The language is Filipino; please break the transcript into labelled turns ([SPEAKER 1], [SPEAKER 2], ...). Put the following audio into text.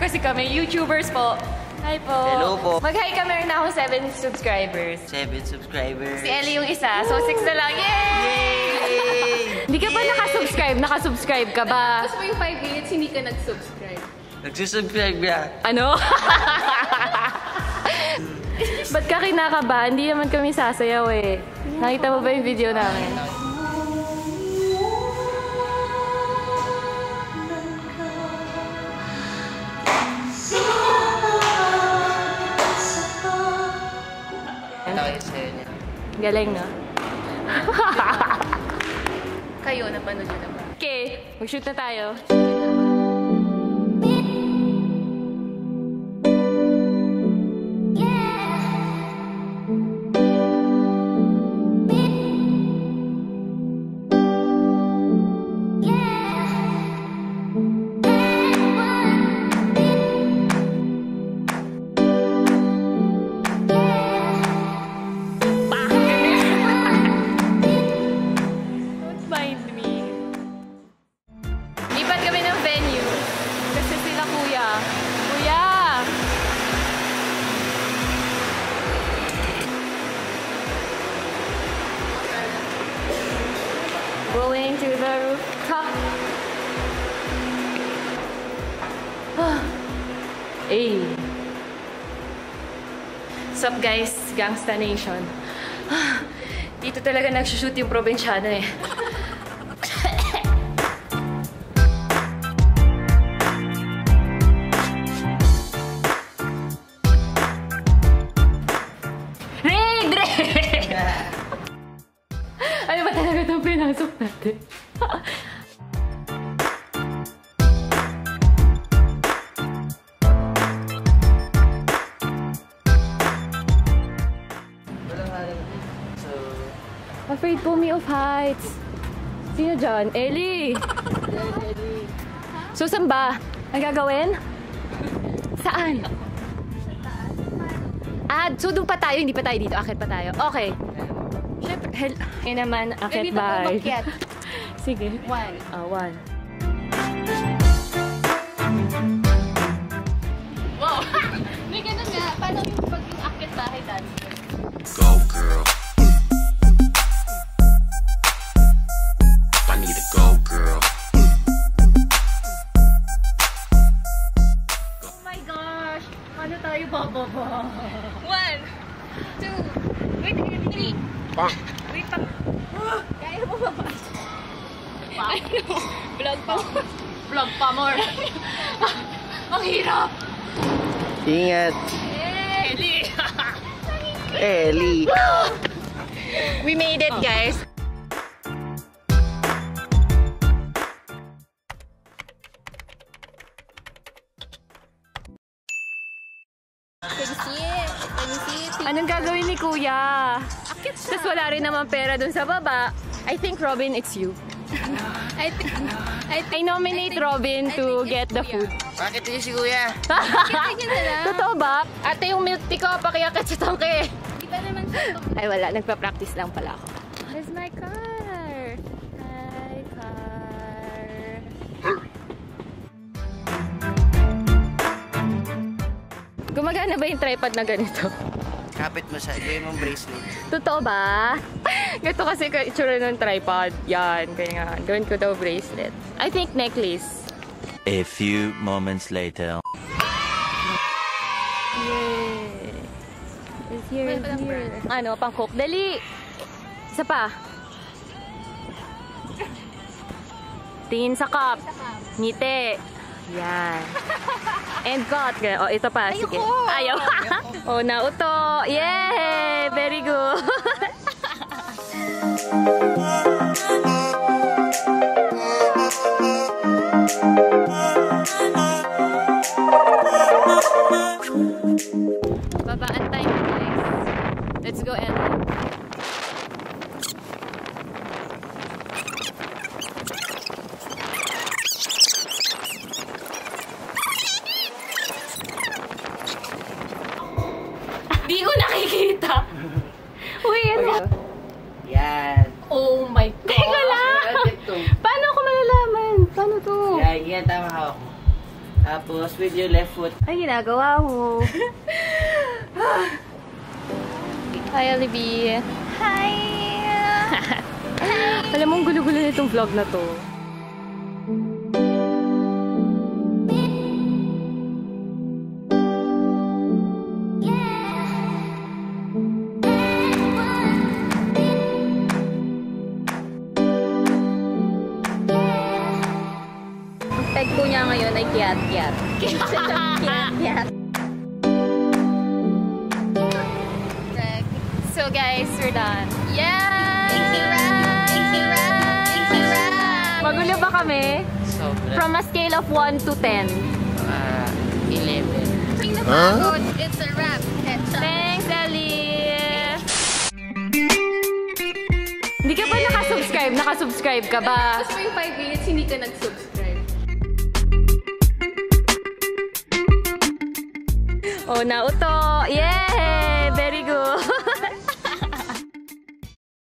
[SPEAKER 1] kasi kami. YouTubers po. Hi po.
[SPEAKER 2] Hello po.
[SPEAKER 1] Mag-hi ka, meron na akong 7 subscribers.
[SPEAKER 2] 7 subscribers.
[SPEAKER 1] Si Ellie yung isa. So, 6 na lang. Yay! Hindi ka ba nakasubscribe? Nakasubscribe ka ba?
[SPEAKER 3] Tapos mo yung 5 minutes, hindi ka nag-subscribe.
[SPEAKER 2] Nagsusubscribe ka.
[SPEAKER 1] Ano? Ba't ka kinakabahan? Hindi naman kami sasayaw eh. Nakita mo ba yung video namin? Galing, no?
[SPEAKER 3] Kayo, napanood nyo na ba?
[SPEAKER 1] Okay, mag-shoot na tayo. Going to the rooftop. Hey. What's up guys? Gangsta Nation. Dito talaga nagsushoot yung probinsyano eh. Ano ba talaga itong pinasok natin? Afraid po me of heights. Sino dyan? Ellie! So, saan ba? Ang gagawin? Saan? Ah, so doon pa tayo, hindi pa tayo dito. Akit pa tayo. Okay. Siyempre, yun naman, akit ba? Sige.
[SPEAKER 3] 1.
[SPEAKER 1] 1.
[SPEAKER 3] Wow! May ganun nga. Paano yung pag yung akit bahay dance?
[SPEAKER 4] Go, girl. I need a go, girl.
[SPEAKER 3] Oh my gosh! Paano tayo bababa? 1, 2, wait, 3. Wait pa. Kaya mo ba ba? Vlog pa. Vlog pa more. Ang hirap.
[SPEAKER 2] Ingat.
[SPEAKER 3] Ellie!
[SPEAKER 2] Ellie.
[SPEAKER 1] We made it, guys. Anong gagawin ni Kuya? Tapos wala rin naman pera dun sa baba. I think, Robin, it's you. I nominate Robin to get the food.
[SPEAKER 2] Bakit yun si Kuya?
[SPEAKER 1] Totoo ba? Ate, yung milk tea ko, pakiakit sa tangke.
[SPEAKER 3] Di ba naman sa
[SPEAKER 1] Ay, wala. Nagpa-practice lang pala ako. There's my car. Hi, car. Gumagana ba yung tripod na ganito?
[SPEAKER 2] Kapit mo sa gawin mong bracelet.
[SPEAKER 1] Totoo ba? Ganito kasi itsura ng tripod. Yan. Kaya nga, gawin ko daw bracelet. I think necklace.
[SPEAKER 4] A few moments later.
[SPEAKER 1] Yay! It's here, it's here. Ano, pang coke. Dali! Isa pa. Tingin sa cup. Ngiti. Yan. And cut. O, ito pa. Sige. Ayaw. O, nauto. Yay! Very good. Babaan tayo, guys. Let's go, Ellie. Di ko nakikita. Uy, ano?
[SPEAKER 2] Yan.
[SPEAKER 1] Oh my God. Teka lang. Paano ako malalaman? Paano to?
[SPEAKER 2] Yan, tama hawak mo. Tapos, with your left foot.
[SPEAKER 1] Ay, ginagawa mo. Hi, Olivia.
[SPEAKER 3] Hi!
[SPEAKER 1] Alam mo, ang gulo-gulo na itong vlog na to. Ang tag ko niya ngayon ay kiat-kiat. Kiat-kiat. So guys, we're done. Yeah! Magulo ba kami?
[SPEAKER 2] Sobra.
[SPEAKER 1] From a scale of 1 to 10.
[SPEAKER 2] 11.
[SPEAKER 3] It's a wrap.
[SPEAKER 1] Thanks, Ellie! Hindi ka ba nakasubscribe? Nakasubscribe ka ba?
[SPEAKER 3] Tapos yung 5 minutes, hindi ka nag-subscribe.
[SPEAKER 1] Oh, nauto! Yay! Very good!